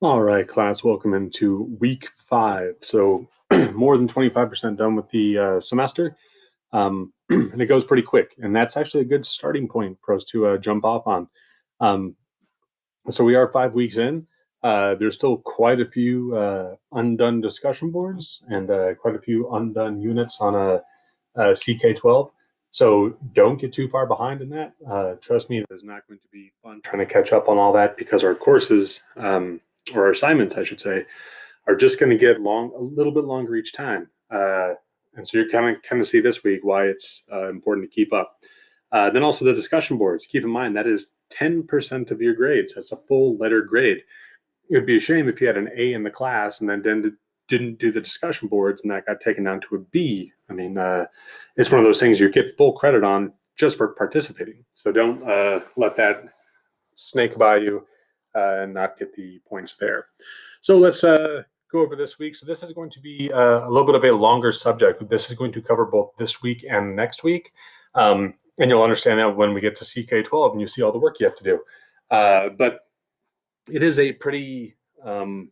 All right, class, welcome into week 5. So more than 25% done with the semester. And it goes pretty quick. And that's actually a good starting point for us to jump off on. Um, so we are 5 weeks in. There's still quite a few undone discussion boards and quite a few undone units on a CK12. So don't get too far behind in that. Trust me, it is not going to be fun trying to catch up on all that because our courses, or our assignments, I should say, are just going to get a little bit longer each time. And so you're kind of see this week why it's important to keep up. Then also the discussion boards. Keep in mind that is 10% of your grades. That's a full letter grade. It would be a shame if you had an A in the class and then didn't do the discussion boards and that got taken down to a B. I mean, it's one of those things you get full credit on just for participating. So don't let that snake by you and not get the points there. So let's go over this week. So this is going to be a little bit of a longer subject. This is going to cover both this week and next week. And you'll understand that when we get to CK12 and you see all the work you have to do. But it is a pretty, I'll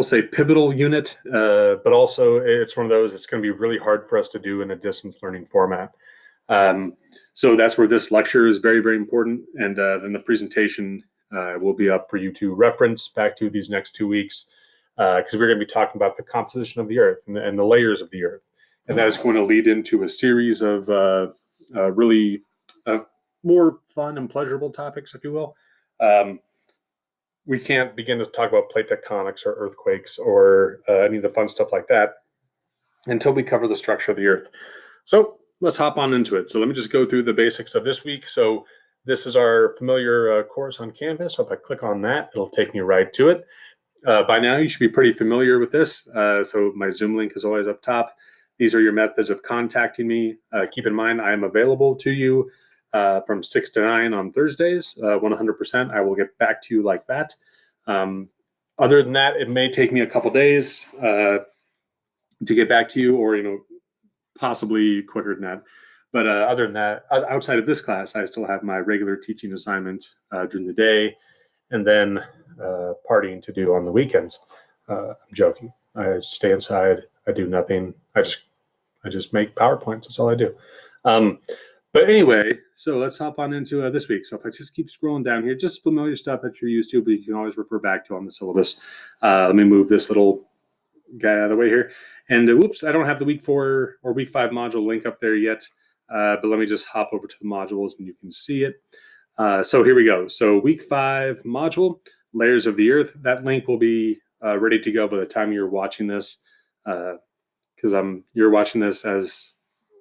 say, pivotal unit, but also it's one of those that's going to be really hard for us to do in a distance learning format. So that's where this lecture is very, very important. And then the presentation will be up for you to reference back to these next 2 weeks, because we're going to be talking about the composition of the Earth and the layers of the Earth. And that is going to lead into a series of really more fun and pleasurable topics, if you will. We can't begin to talk about plate tectonics or earthquakes or any of the fun stuff like that until we cover the structure of the Earth. So let's hop on into it. So let me just go through the basics of this week. So this is our familiar course on Canvas. So if I click on that, it'll take me right to it. By now, you should be pretty familiar with this. So my Zoom link is always up top. These are your methods of contacting me. Keep in mind, I am available to you from 6 to 9 on Thursdays, 100%. I will get back to you like that. Other than that, it may take me a couple days to get back to you, or possibly quicker than that. But other than that, outside of this class, I still have my regular teaching assignment during the day, and then partying to do on the weekends. I'm joking. I stay inside. I do nothing. I just make PowerPoints. That's all I do. But anyway, so let's hop on into this week. So if I just keep scrolling down here, just familiar stuff that you're used to, but you can always refer back to on the syllabus. Let me move this little guy out of the way here. And whoops, I don't have the week 4 or week 5 module link up there yet. But let me just hop over to the modules and you can see it. So here we go. So week 5 module, layers of the Earth. That link will be ready to go by the time you're watching this, because you're watching this as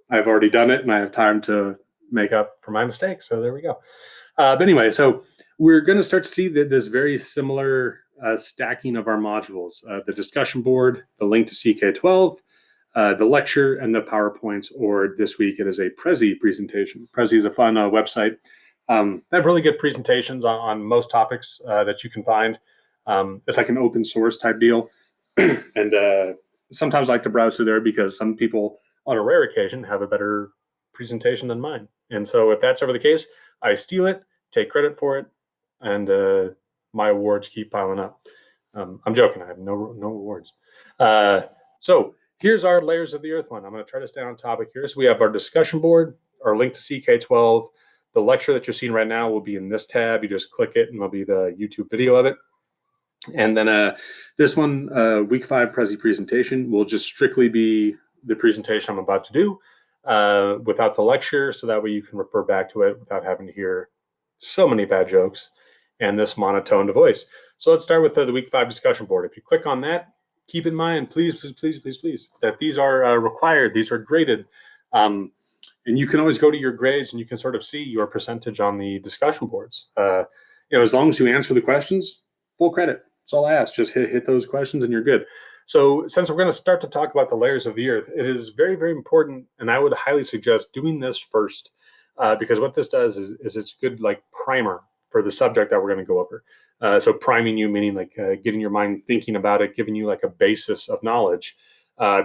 I've already done it and I have time to make up for my mistakes. So there we go. But anyway, so we're going to start to see this very similar stacking of our modules, the discussion board, the link to CK12, the lecture, and the PowerPoint, or this week it is a Prezi presentation. Prezi is a fun website. They have really good presentations on most topics that you can find. It's like an open source type deal. And sometimes I like to browse through there because some people, on a rare occasion, have a better presentation than mine. And so if that's ever the case, I steal it, take credit for it, and my awards keep piling up. I'm joking. I have no awards. So here's our layers of the Earth one. I'm going to try to stay on topic here. So we have our discussion board, our link to CK12. The lecture that you're seeing right now will be in this tab. You just click it and there'll be the YouTube video of it. And then this one, week 5 Prezi presentation, will just strictly be the presentation I'm about to do without the lecture, so that way you can refer back to it without having to hear so many bad jokes and this monotoned voice. So let's start with the week 5 discussion board. If you click on that, keep in mind, please, that these are required. These are graded. And you can always go to your grades and you can sort of see your percentage on the discussion boards. As long as you answer the questions, full credit. That's all I ask. Just hit those questions and you're good. So since we're going to start to talk about the layers of the Earth, it is very, very important, and I would highly suggest doing this first, because what this does is it's good like primer for the subject that we're going to go over. So priming you, meaning like getting your mind thinking about it, giving you like a basis of knowledge,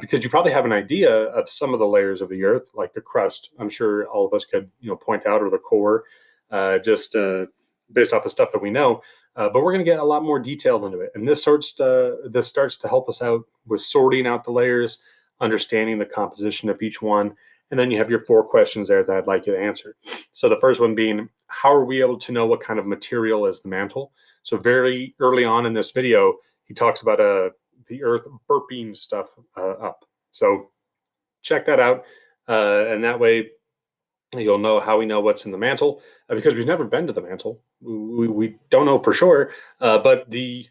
because you probably have an idea of some of the layers of the Earth, like the crust. I'm sure all of us could point out, or the core, just based off the stuff that we know. But we're going to get a lot more detailed into it. And this starts to help us out with sorting out the layers, understanding the composition of each one. And then you have your 4 questions there that I'd like you to answer. So the first one being, how are we able to know what kind of material is the mantle? So very early on in this video, he talks about the earth burping stuff up. So check that out. And that way you'll know how we know what's in the mantle, because we've never been to the mantle. We don't know for sure, but the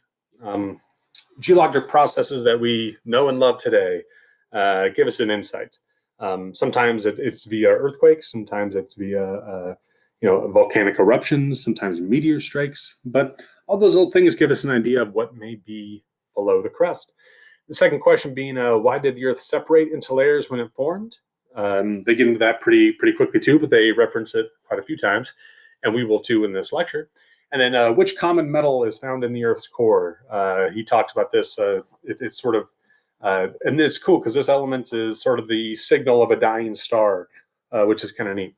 geologic processes that we know and love today give us an insight. Sometimes it's via earthquakes, sometimes it's via volcanic eruptions, sometimes meteor strikes, but all those little things give us an idea of what may be below the crust. The second question being, why did the Earth separate into layers when it formed? They get into that pretty quickly too, but they reference it quite a few times, and we will too in this lecture. And then which common metal is found in the Earth's core? He talks about this. It's sort of, and it's cool because this element is sort of the signal of a dying star, which is kind of neat.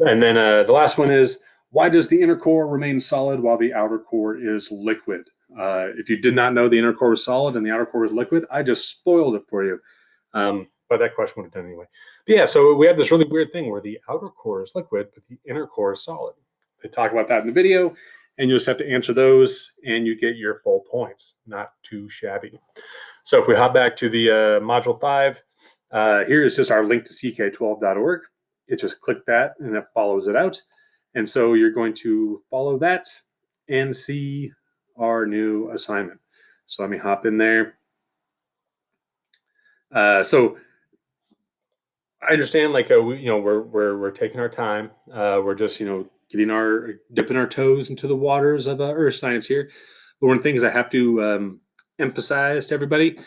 And then the last one is, why does the inner core remain solid while the outer core is liquid? If you did not know the inner core was solid and the outer core was liquid, I just spoiled it for you. But that question would have done anyway. But yeah, so we have this really weird thing where the outer core is liquid, but the inner core is solid. They talk about that in the video, and you just have to answer those, and you get your full points. Not too shabby. So if we hop back to the Module 5, here is just our link to ck12.org. It just click that, and it follows it out. And so you're going to follow that and see our new assignment. So let me hop in there. So I understand, like we're taking our time. We're just dipping our toes into the waters of earth science here. But one of the things I have to emphasize to everybody.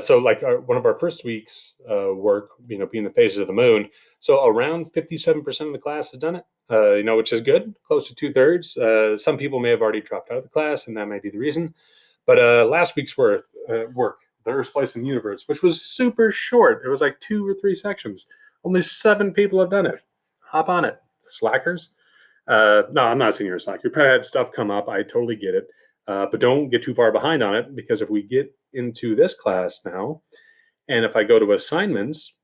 So like one of our first week's work, being the phases of the moon. So around 57% of the class has done it. Which is good, close to 2/3. Some people may have already dropped out of the class, and that may be the reason. But last week's work, the Earth's place in the universe, which was super short. It was like 2 or 3 sections. Only 7 people have done it. Hop on it, slackers. No, I'm not saying you're a slacker. You probably had stuff come up. I totally get it. But don't get too far behind on it, because if we get into this class now, and if I go to assignments,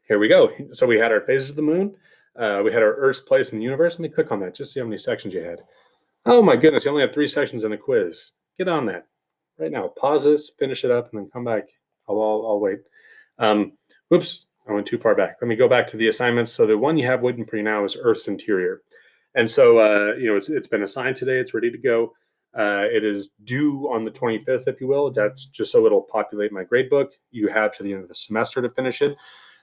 here we go. So we had our phases of the moon. We had our Earth's place in the universe. Let me click on that, just see how many sections you had. Oh my goodness, you only have 3 sections in a quiz. Get on that right now. Pause this, finish it up, and then come back. I'll wait. Oops, I went too far back. Let me go back to the assignments. So the one you have waiting for you now is Earth's interior. And so, it's been assigned today. It's ready to go. It is due on the 25th, if you will. That's just so it'll populate my grade book. You have to the end of the semester to finish it.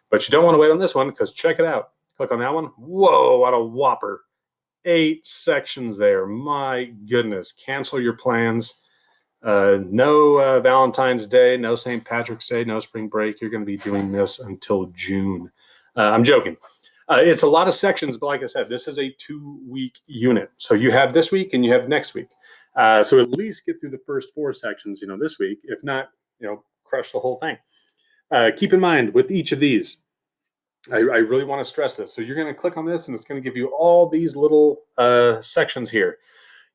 But you don't want to wait on this one, because check it out. Click on that one. Whoa, what a whopper. 8 sections there. My goodness. Cancel your plans. No Valentine's Day, no St. Patrick's Day, no spring break. You're going to be doing this until June. I'm joking. It's a lot of sections, but like I said, this is a 2-week unit. So you have this week and you have next week. So at least get through the first 4 sections, this week. If not, crush the whole thing. Keep in mind with each of these, I really want to stress this. So you're going to click on this, and it's going to give you all these little sections here.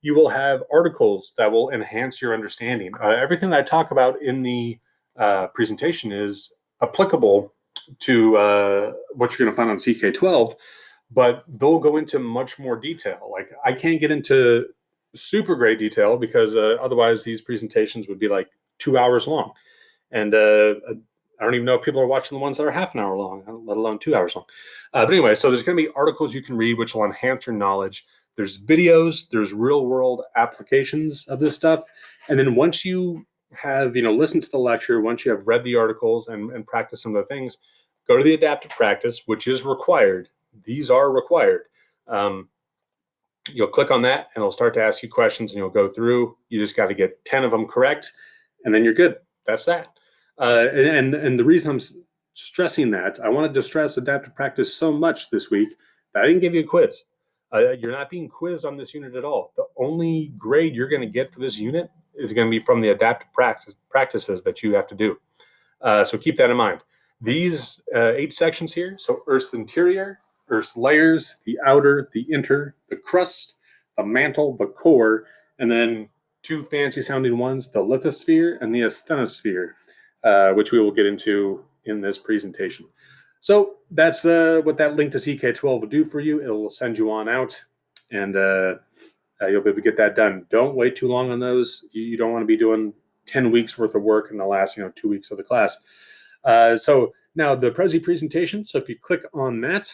You will have articles that will enhance your understanding. Everything that I talk about in the presentation is applicable to what you're going to find on CK12, but they'll go into much more detail. Like, I can't get into super great detail, because otherwise these presentations would be like 2 hours long. And I don't even know if people are watching the ones that are half an hour long, let alone 2 hours long. But anyway, so there's going to be articles you can read, which will enhance your knowledge. There's videos, there's real world applications of this stuff. And then once you have, listened to the lecture, once you have read the articles and practice some of the things, go to the adaptive practice, which is required. These are required. You'll click on that, and it'll start to ask you questions, and you'll go through. You just got to get 10 of them correct, and then you're good. That's that. And the reason I'm stressing that, I wanted to stress adaptive practice so much this week that I didn't give you a quiz. You're not being quizzed on this unit at all. The only grade you're going to get for this unit is going to be from the adaptive practices that you have to do. So keep that in mind. These 8 sections here, so Earth's interior, Earth's layers, the outer, the inner, the crust, the mantle, the core, and then two fancy sounding ones, the lithosphere and the asthenosphere, which we will get into in this presentation. So that's what that link to CK12 will do for you. It will send you on out, and you'll be able to get that done. Don't wait too long on those. You don't want to be doing 10 weeks worth of work in the last 2 weeks of the class. So now the Prezi presentation. So if you click on that,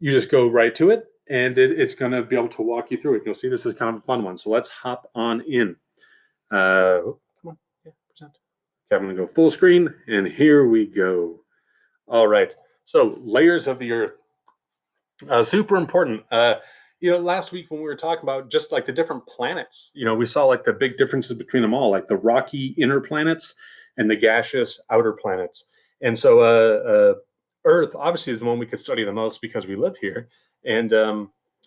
you just go right to it, and it's going to be able to walk you through it. You'll see this is kind of a fun one. So let's hop on in. Come on, yeah, present. Okay, I'm going to go full screen, and here we go. All right. So layers of the Earth, super important. Last week when we were talking about just like the different planets, we saw like the big differences between them all, like the rocky inner planets and the gaseous outer planets. And so Earth obviously is the one we could study the most because we live here. And,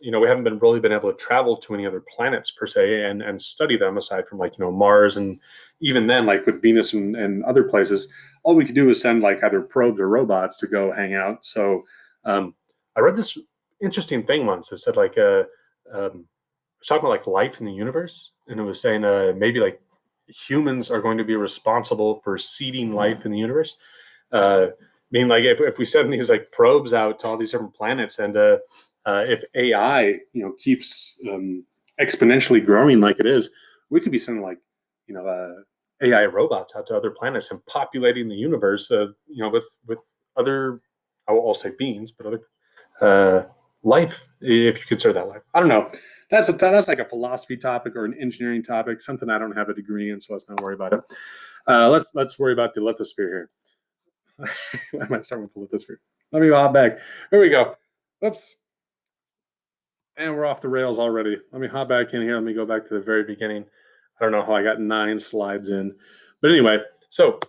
we haven't really been able to travel to any other planets per se and study them aside from like, Mars. And even then, like with Venus and other places, all we could do is send like either probes or robots to go hang out. So I read this interesting thing once. It said like, it was talking about like life in the universe. And it was saying maybe like humans are going to be responsible for seeding life in the universe. Meaning like if we send these like probes out to all these different planets, and if AI keeps exponentially growing like it is, we could be sending like AI robots out to other planets and populating the universe with other, I'll say beings, but other life, if you consider that life. I don't know. That's like a philosophy topic or an engineering topic, something I don't have a degree in, so let's not worry about it. Let's worry about the lithosphere here. I might start with the lithosphere. Let me hop back. Here we go. Oops. And we're off the rails already. Let me hop back in here. Let me go back to the very beginning. I don't know how I got 9 slides in. But anyway, so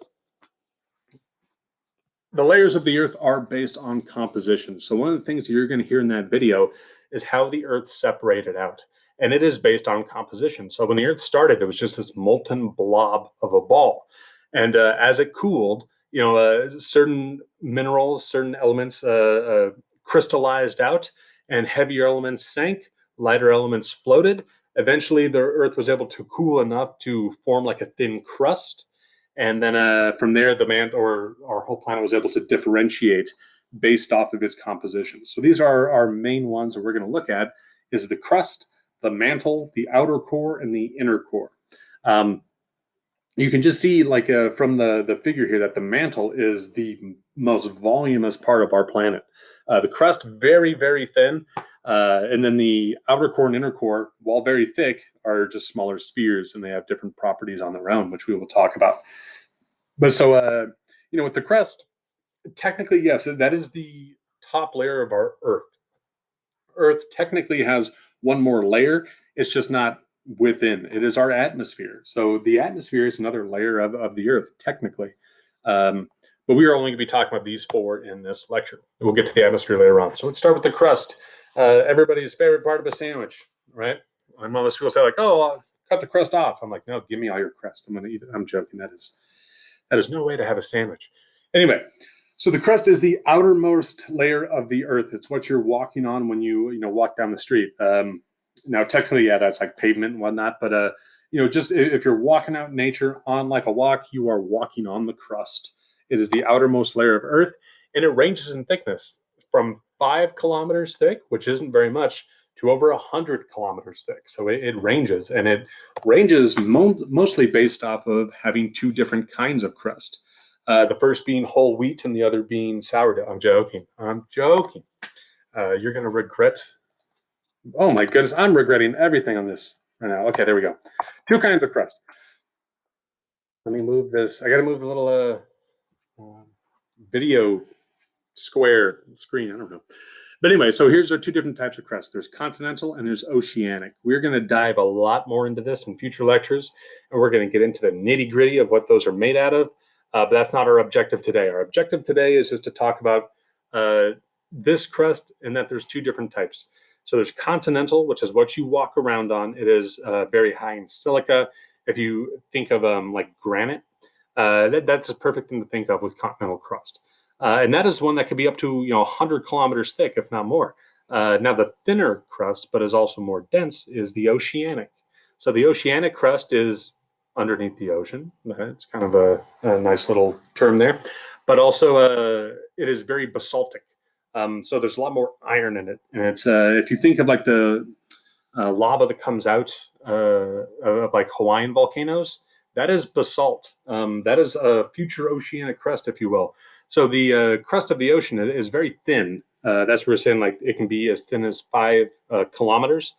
the layers of the Earth are based on composition. So one of the things you're going to hear in that video is how the Earth separated out. And it is based on composition. So when the Earth started, it was just this molten blob of a ball. And as it cooled, certain minerals, certain elements crystallized out, and heavier elements sank, lighter elements floated. Eventually, the Earth was able to cool enough to form like a thin crust. And then from there, our whole planet was able to differentiate based off of its composition. So these are our main ones that we're going to look at: is the crust, the mantle, the outer core, and the inner core. You can just see like from the figure here that the mantle is the most voluminous part of our planet. The crust, very, very thin. And then the outer core and inner core, while very thick, are just smaller spheres, and they have different properties on their own, which we will talk about. But so, with the crust, technically, yes, that is the top layer of our Earth. Earth technically has one more layer. It's just not within. It is our atmosphere. So the atmosphere is another layer of the Earth, technically. But we are only going to be talking about these 4 in this lecture. We'll get to the atmosphere later on. So let's start with the crust. Everybody's favorite part of a sandwich, right? And most people say like, "Oh, I'll cut the crust off." I'm like, "No, give me all your crust. I'm going to eat it." I'm joking. That is no way to have a sandwich. Anyway, so the crust is the outermost layer of the Earth. It's what you're walking on when you walk down the street. Now, technically, yeah, that's like pavement and whatnot. But just if you're walking out in nature on like a walk, you are walking on the crust. It is the outermost layer of Earth, and it ranges in thickness from 5 kilometers thick, which isn't very much, to over 100 kilometers thick. So it ranges, and it ranges mostly based off of having 2 different kinds of crust. The first being whole wheat and the other being sourdough. I'm joking. You're going to regret. Oh my goodness, I'm regretting everything on this right now. Okay, there we go. 2 kinds of crust. Let me move this. I got to move the little video square screen. I don't know. But anyway, so here's our 2 different types of crust. There's continental and there's oceanic. We're going to dive a lot more into this in future lectures, and we're going to get into the nitty gritty of what those are made out of. But that's not our objective today. Our objective today is just to talk about this crust, and that there's 2 different types. So there's continental, which is what you walk around on. It is very high in silica. If you think of like granite, that's a perfect thing to think of with continental crust. And that is one that could be up to 100 kilometers thick, if not more. Now, the thinner crust, but is also more dense, is the oceanic. So the oceanic crust is underneath the ocean. It's kind of a nice little term there, but also it is very basaltic. So there's a lot more iron in it, and it's if you think of like the lava that comes out of like Hawaiian volcanoes, that is basalt. That is a future oceanic crust, if you will. So the crust of the ocean is very thin. That's where we're saying like it can be as thin as 5 kilometers.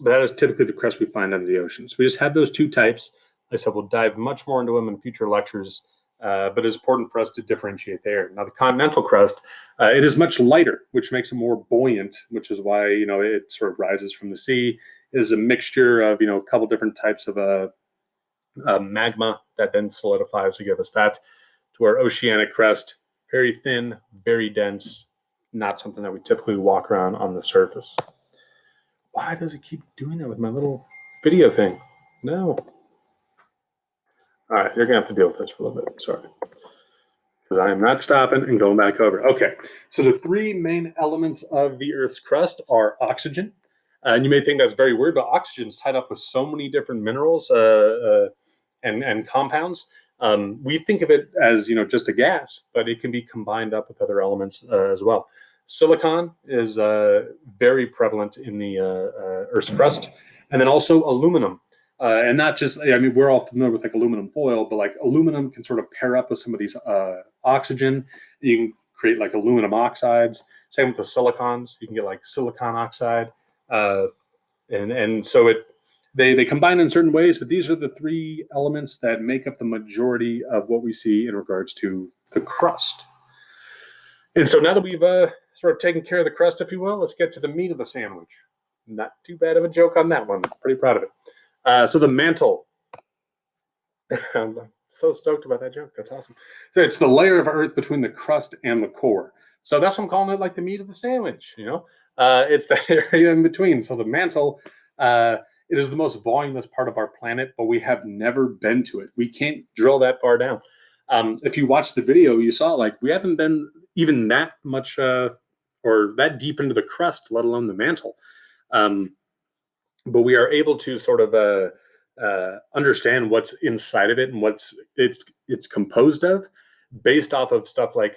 But that is typically the crust we find under the ocean. So we just have those two types. Like I said, we'll dive much more into them in future lectures. But it's important for us to differentiate there. Now, the continental crust, it is much lighter, which makes it more buoyant, which is why it sort of rises from the sea. It is a mixture of a couple different types of magma that then solidifies to give us that. To our oceanic crust, very thin, very dense, not something that we typically walk around on the surface. Why does it keep doing that with my little video thing? No. All right, you're gonna have to deal with this for a little bit. Sorry, because I am not stopping and going back over. Okay, so the three main elements of the Earth's crust are oxygen, and you may think that's very weird, but oxygen is tied up with so many different minerals and compounds. We think of it as just a gas, but it can be combined up with other elements as well. Silicon is very prevalent in the Earth's crust, and then also aluminum. And not just, we're all familiar with like aluminum foil, but like aluminum can sort of pair up with some of these oxygen. You can create like aluminum oxides. Same with the silicons. You can get like silicon oxide. And so they combine in certain ways, but these are the three elements that make up the majority of what we see in regards to the crust. And so now that we've sort of taken care of the crust, if you will, let's get to the meat of the sandwich. Not too bad of a joke on that one. Pretty proud of it. So the mantle. I'm so stoked about that joke. That's awesome. So it's the layer of Earth between the crust and the core. So that's what I'm calling it, like the meat of the sandwich. It's the area in between. So the mantle, it is the most voluminous part of our planet, but we have never been to it. We can't drill that far down. If you watch the video, you saw like we haven't been even that much or that deep into the crust, let alone the mantle. But we are able to sort of understand what's inside of it and it's composed of, based off of stuff like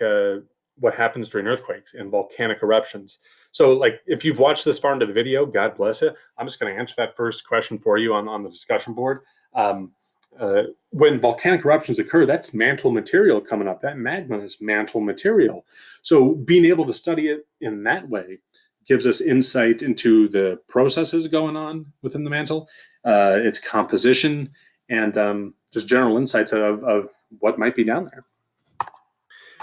what happens during earthquakes and volcanic eruptions. So, like, if you've watched this far into the video, God bless you. I'm just going to answer that first question for you on the discussion board. When volcanic eruptions occur, that's mantle material coming up. That magma is mantle material. So, being able to study it in that way gives us insight into the processes going on within the mantle, its composition, and just general insights of what might be down there.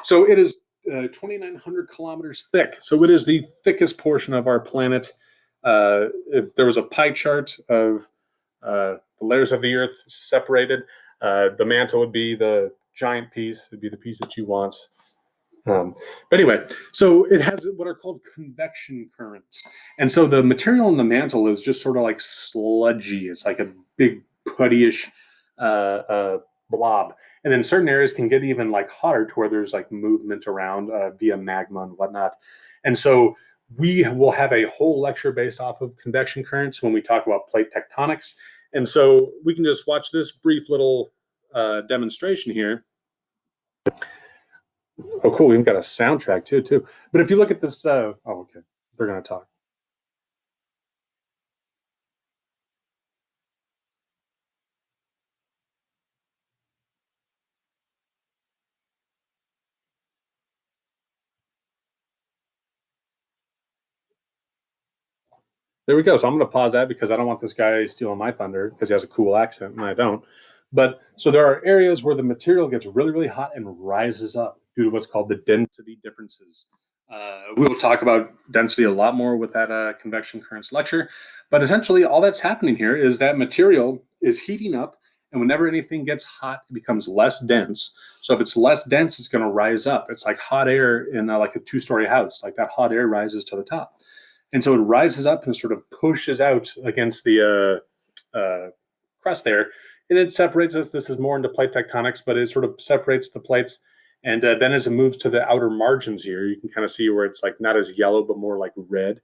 So it is 2,900 kilometers thick. So it is the thickest portion of our planet. If there was a pie chart of the layers of the Earth separated, the mantle would be the giant piece. It'd be the piece that you want. But anyway, so it has what are called convection currents. And so the material in the mantle is just sort of like sludgy. It's like a big puttyish blob. And then certain areas can get even like hotter to where there's like movement around via magma and whatnot. And so we will have a whole lecture based off of convection currents when we talk about plate tectonics. And so we can just watch this brief little demonstration here. Oh, cool. We've got a soundtrack too. But if you look at this, okay. They're going to talk. There we go. So I'm going to pause that because I don't want this guy stealing my thunder because he has a cool accent and I don't. But so there are areas where the material gets really, really hot and rises up due to what's called the density differences. We will talk about density a lot more with that convection currents lecture. But essentially, all that's happening here is that material is heating up. And whenever anything gets hot, it becomes less dense. So if it's less dense, it's going to rise up. It's like hot air in like a 2-story house. Like that hot air rises to the top. And so it rises up and sort of pushes out against the crust there. And it separates us. This is more into plate tectonics, but it sort of separates the plates. And then as it moves to the outer margins here, you can kind of see where it's like not as yellow, but more like red.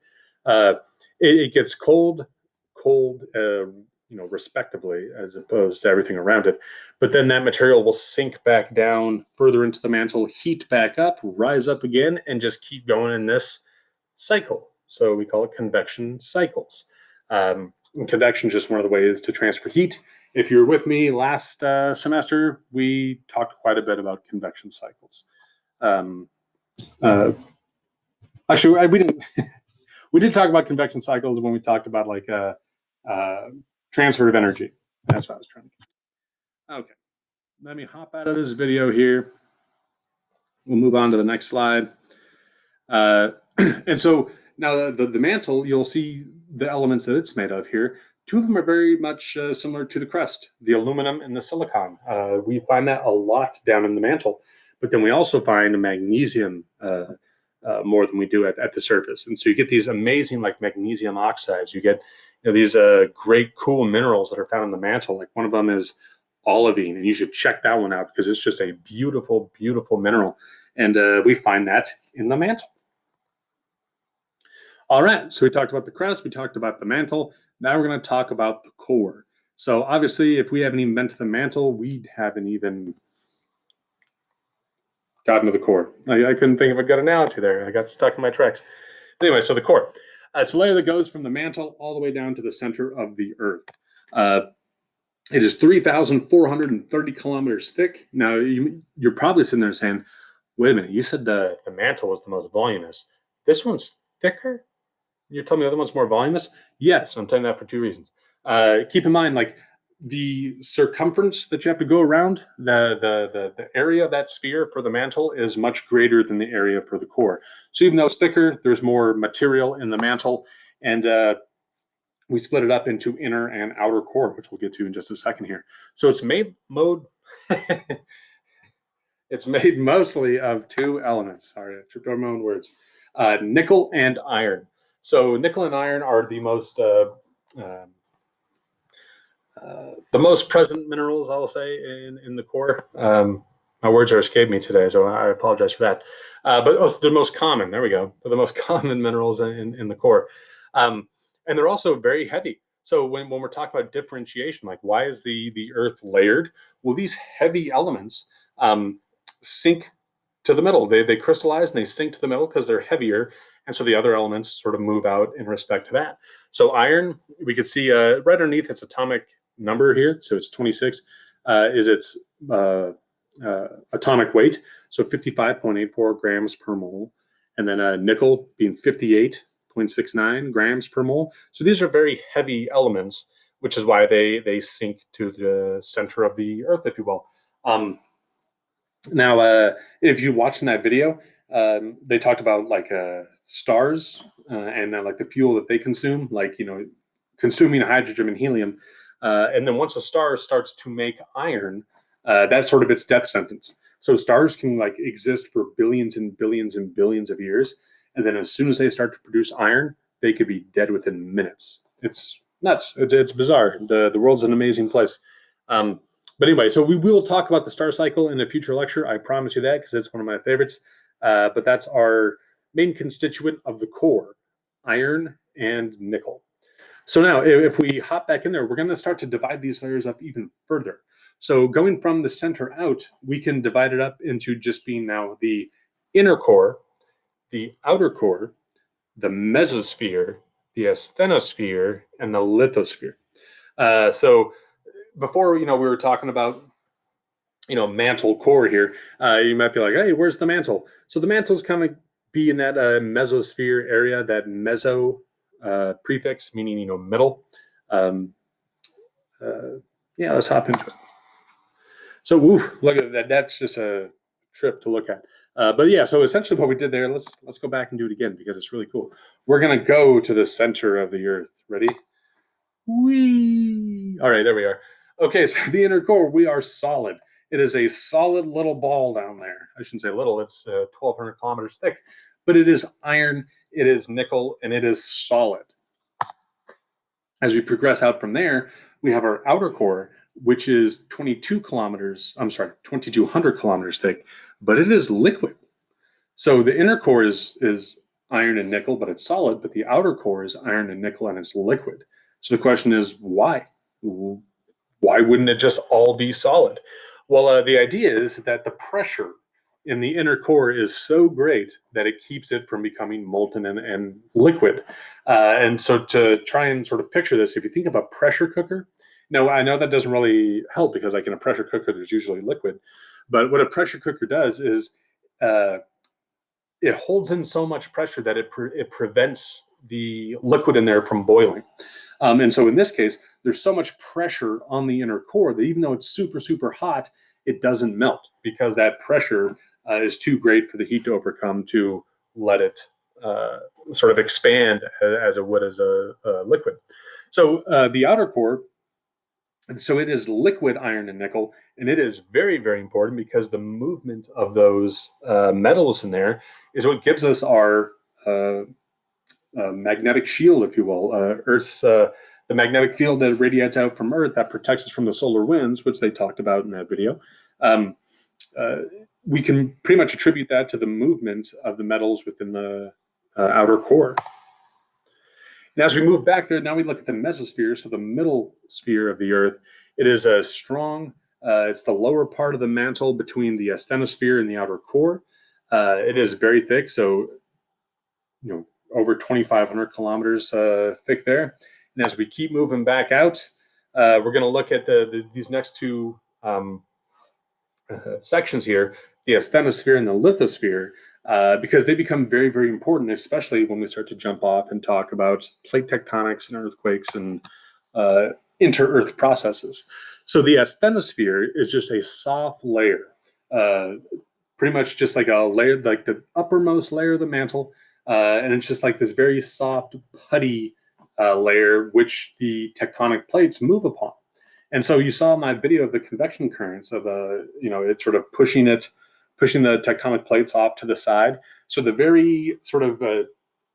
It gets cold, cold, respectively, as opposed to everything around it. But then that material will sink back down further into the mantle, heat back up, rise up again, and just keep going in this cycle. So we call it convection cycles. And convection is just one of the ways to transfer heat. If you were with me last semester, we talked quite a bit about convection cycles. Actually, we didn't. We did talk about convection cycles when we talked about like transfer of energy. That's what I was trying to get. Okay, let me hop out of this video here. We'll move on to the next slide. And so now the mantle, you'll see the elements that it's made of here. Two of them are very much similar to the crust, the aluminum and the silicon. We find that a lot down in the mantle, but then we also find magnesium more than we do at the surface. And so you get these amazing like magnesium oxides. You get these great cool minerals that are found in the mantle. Like one of them is olivine, and you should check that one out because it's just a beautiful, beautiful mineral. And we find that in the mantle. All right, so we talked about the crust, we talked about the mantle. Now we're going to talk about the core. So obviously, if we haven't even been to the mantle, we haven't even gotten to the core. I couldn't think of a good analogy there. I got stuck in my tracks. Anyway, so the core. It's a layer that goes from the mantle all the way down to the center of the Earth. It is 3,430 kilometers thick. Now, you're probably sitting there saying, wait a minute, you said the mantle was the most voluminous. This one's thicker? You're telling me the other one's more voluminous? Yes, I'm telling you that for two reasons. Keep in mind, like the circumference that you have to go around, the area of that sphere for the mantle is much greater than the area for the core. So even though it's thicker, there's more material in the mantle, and we split it up into inner and outer core, which we'll get to in just a second here. So it's made it's made mostly of two elements. Sorry, I tripped over my own words. Nickel and iron. So nickel and iron are the most present minerals, I will say, in the core. My words are escaping me today, so I apologize for that. But they're most common. There we go. They're the most common minerals in the core. And they're also very heavy. So when we're talking about differentiation, like why is the Earth layered? Well, these heavy elements sink to the middle. They crystallize and they sink to the middle because they're heavier. And so the other elements sort of move out in respect to that. So iron, we could see right underneath its atomic number here. So it's 26 is its atomic weight. So 55.84 grams per mole. And then nickel being 58.69 grams per mole. So these are very heavy elements, which is why they sink to the center of the Earth, if you will. Now, if you watched in that video, they talked about like stars and like the fuel that they consume, like, consuming hydrogen and helium. And then once a star starts to make iron, that's sort of its death sentence. So stars can like exist for billions and billions and billions of years. And then as soon as they start to produce iron, they could be dead within minutes. It's nuts. It's bizarre. The world's an amazing place. But anyway, so we will talk about the star cycle in a future lecture. I promise you that, because it's one of my favorites. But that's our main constituent of the core, iron and nickel. So now if we hop back in there, we're going to start to divide these layers up even further. So going from the center out, we can divide it up into just being now the inner core, the outer core, the mesosphere, the asthenosphere, and the lithosphere. So before, we were talking about, mantle core here. You might be like, hey, where's the mantle? So the mantle's kind of be in that mesosphere area, that meso prefix, meaning, middle. Let's hop into it. So, look at that. That's just a trip to look at. But yeah, so essentially what we did there, let's go back and do it again because it's really cool. We're going to go to the center of the Earth. Ready? Whee! All right, there we are. Okay, so the inner core, we are solid. It is a solid little ball down there. I shouldn't say little, it's 1,200 kilometers thick. But it is iron, it is nickel, and it is solid. As we progress out from there, we have our outer core, which is 2,200 kilometers thick, but it is liquid. So the inner core is iron and nickel, but it's solid, but the outer core is iron and nickel, and it's liquid. So the question is, why? Why wouldn't it just all be solid? Well, the idea is that the pressure in the inner core is so great that it keeps it from becoming molten and liquid. And so to try and sort of picture this, if you think of a pressure cooker, now I know that doesn't really help because like in a pressure cooker, there's usually liquid. But what a pressure cooker does is uh, it holds in so much pressure that it prevents the liquid in there from boiling. And so in this case, there's so much pressure on the inner core that even though it's super, super hot, it doesn't melt because that pressure is too great for the heat to overcome to let it sort of expand as it would as a liquid. So the outer core, so it is liquid iron and nickel, and it is very, very important because the movement of those metals in there is what gives us our magnetic shield, if you will. Earth's the magnetic field that radiates out from Earth that protects us from the solar winds, which they talked about in that video. We can pretty much attribute that to the movement of the metals within the outer core. And as we move back there, now we look at the mesosphere, so the middle sphere of the Earth. It is a strong, it's the lower part of the mantle between the asthenosphere and the outer core. It is very thick, so over 2,500 kilometers thick there. And as we keep moving back out, we're going to look at these next two sections here, the asthenosphere and the lithosphere, because they become very, very important, especially when we start to jump off and talk about plate tectonics and earthquakes and inter-Earth processes. So the asthenosphere is just a soft layer, pretty much just like a layer, like the uppermost layer of the mantle, and it's just like this very soft, putty layer which the tectonic plates move upon. And so you saw my video of the convection currents of it sort of pushing the tectonic plates off to the side. So the very sort of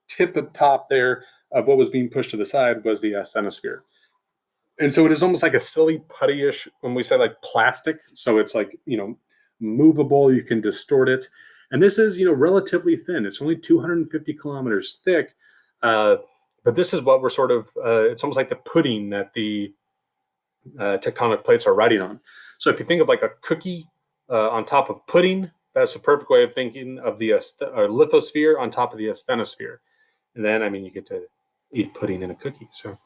tip at top there of what was being pushed to the side was the asthenosphere. And so it is almost like a silly puttyish when we say like plastic. So it's like, movable, you can distort it. And this is, relatively thin. It's only 250 kilometers thick. But this is what we're sort of, it's almost like the pudding that the tectonic plates are riding on. So if you think of like a cookie on top of pudding, that's a perfect way of thinking of the lithosphere on top of the asthenosphere. And then, you get to eat pudding in a cookie. So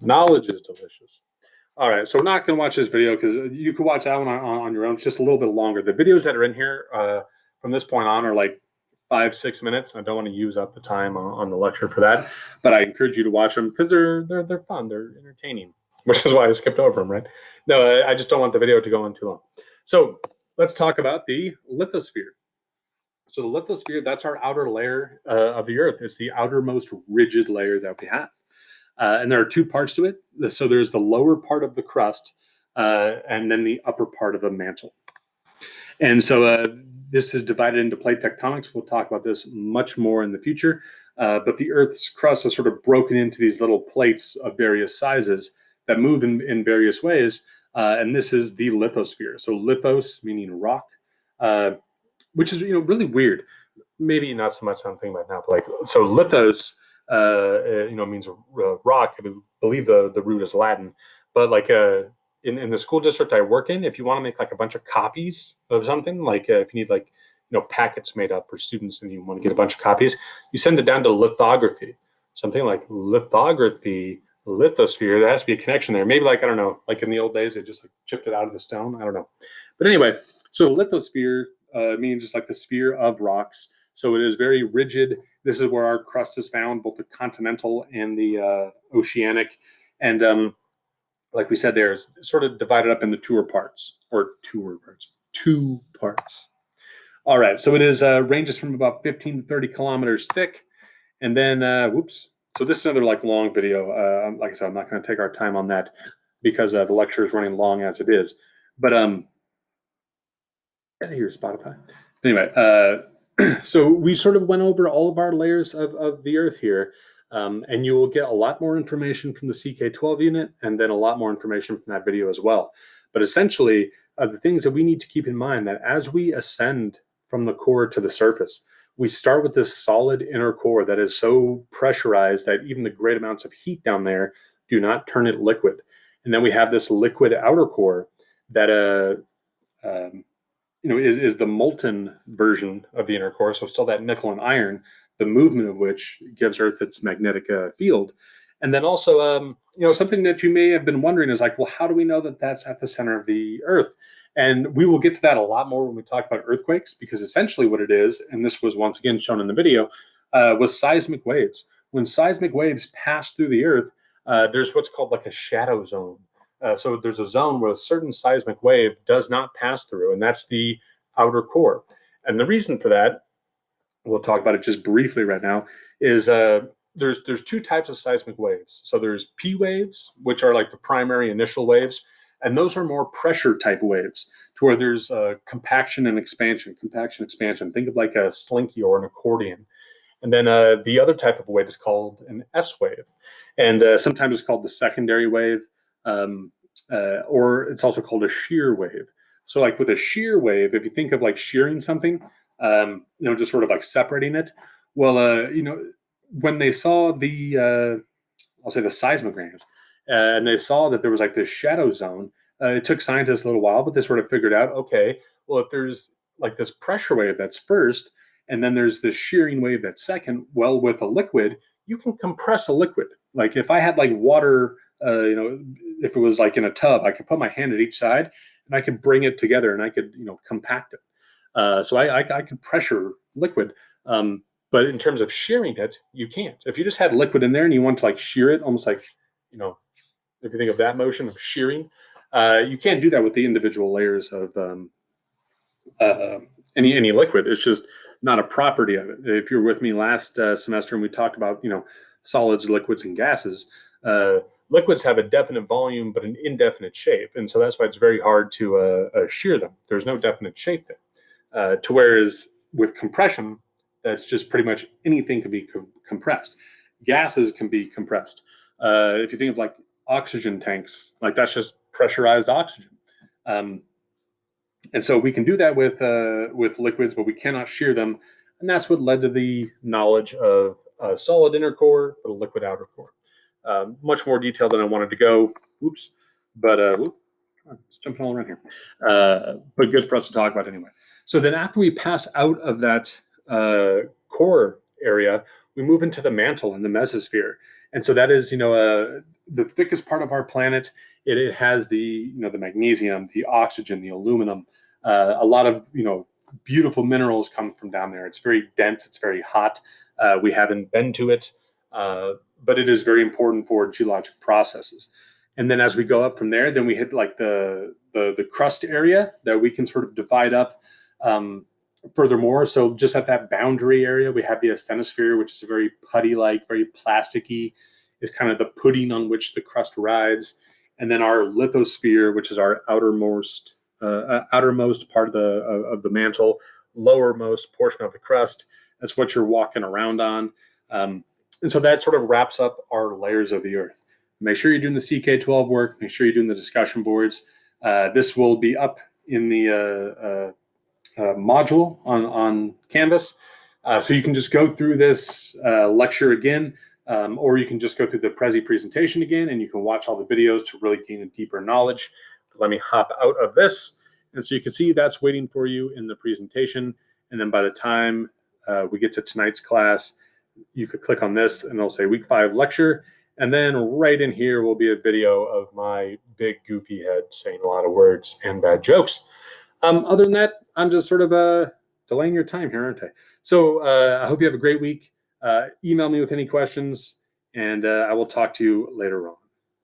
knowledge is delicious. All right, so we're not going to watch this video because you can watch that one on your own. It's just a little bit longer. The videos that are in here from this point on are like 5-6 minutes. I don't want to use up the time on the lecture for that, but I encourage you to watch them because they're fun, they're entertaining, which is why I skipped over them, right? No, I just don't want the video to go on too long. So let's talk about the lithosphere. So the lithosphere, that's our outer layer of the Earth. It's the outermost rigid layer that we have. And there are two parts to it. So there's the lower part of the crust and then the upper part of the mantle. And so this is divided into plate tectonics. We'll talk about this much more in the future. But the Earth's crust is sort of broken into these little plates of various sizes that move in various ways. And this is the lithosphere. So lithos meaning rock, which is really weird. Maybe not so much I'm thinking about now, but so lithos means rock. I believe the root is Latin, but in the school district I work in, if you want to make like a bunch of copies of something, like if you need packets made up for students and you want to get a bunch of copies, you send it down to lithography. Something like lithography, lithosphere, there has to be a connection there. Maybe I don't know, like in the old days, they just chipped it out of the stone. I don't know. But anyway, so lithosphere means just like the sphere of rocks. So it is very rigid. This is where our crust is found, both the continental and the oceanic. And like we said, there is sort of divided up into two parts. All right, so it is ranges from about 15 to 30 kilometers thick. And then, so this is another long video. Like I said, I'm not going to take our time on that because the lecture is running long as it is. But here's Spotify. Anyway, so we sort of went over all of our layers of the Earth here. And you will get a lot more information from the CK12 unit and then a lot more information from that video as well. But essentially, the things that we need to keep in mind that as we ascend from the core to the surface, we start with this solid inner core that is so pressurized that even the great amounts of heat down there do not turn it liquid. And then we have this liquid outer core that is the molten version of the inner core. So still that nickel and iron, the movement of which gives Earth its magnetic field. And then also, something that you may have been wondering is like, well, how do we know that that's at the center of the Earth? And we will get to that a lot more when we talk about earthquakes, because essentially what it is, and this was once again shown in the video, was seismic waves. When seismic waves pass through the Earth, there's what's called like a shadow zone. So there's a zone where a certain seismic wave does not pass through, and that's the outer core. And the reason for that, we'll talk about it just briefly right now, is there's two types of seismic waves. So there's P waves, which are like the primary initial waves, and those are more pressure type waves, to where there's compaction and expansion. Compaction, expansion. Think of like a slinky or an accordion. And then the other type of wave is called an S wave, and sometimes it's called the secondary wave, or it's also called a shear wave. So like with a shear wave, if you think of like shearing something, just sort of like separating it. Well, when they saw the, I'll say the seismograms, and they saw that there was like this shadow zone, it took scientists a little while, but they sort of figured out, okay, well, if there's like this pressure wave that's first, and then there's this shearing wave that's second, well, with a liquid, you can compress a liquid. Like if I had like water, if it was like in a tub, I could put my hand at each side and I could bring it together and I could, compact it. So I could pressure liquid. But in terms of shearing it, you can't. If you just had liquid in there and you want to like shear it, almost like, if you think of that motion of shearing, you can't do that with the individual layers of any liquid. It's just not a property of it. If you're with me last semester and we talked about, solids, liquids, and gases, liquids have a definite volume but an indefinite shape. And so that's why it's very hard to shear them. There's no definite shape there. To whereas with compression, that's just pretty much anything can be compressed. Gases can be compressed. If you think of like oxygen tanks, like that's just pressurized oxygen. And so we can do that with liquids, but we cannot shear them. And that's what led to the knowledge of a solid inner core, but a liquid outer core. Much more detail than I wanted to go. Oops. But it's jumping all around here. But good for us to talk about anyway. So then after we pass out of that core area, we move into the mantle and the mesosphere. And so that is, the thickest part of our planet. It has the magnesium, the oxygen, the aluminum. A lot of, beautiful minerals come from down there. It's very dense. It's very hot. We haven't been to it, but it is very important for geologic processes. And then as we go up from there, then we hit like the crust area that we can sort of divide up furthermore. So just at that boundary area, we have the asthenosphere, which is a very putty-like, very plasticky, is kind of the pudding on which the crust rides. And then our lithosphere, which is our outermost part of the mantle, lowermost portion of the crust. That's what you're walking around on. And so that sort of wraps up our layers of the Earth. Make sure you're doing the CK12 work. Make sure you're doing the discussion boards. This will be up in the module on Canvas. So you can just go through this lecture again, or you can just go through the Prezi presentation again, and you can watch all the videos to really gain a deeper knowledge. Let me hop out of this. And so you can see that's waiting for you in the presentation. And then by the time we get to tonight's class, you could click on this and it'll say week 5 lecture. And then right in here will be a video of my big goofy head saying a lot of words and bad jokes. Other than that, I'm just sort of delaying your time here, aren't I? So I hope you have a great week. Email me with any questions, and I will talk to you later on.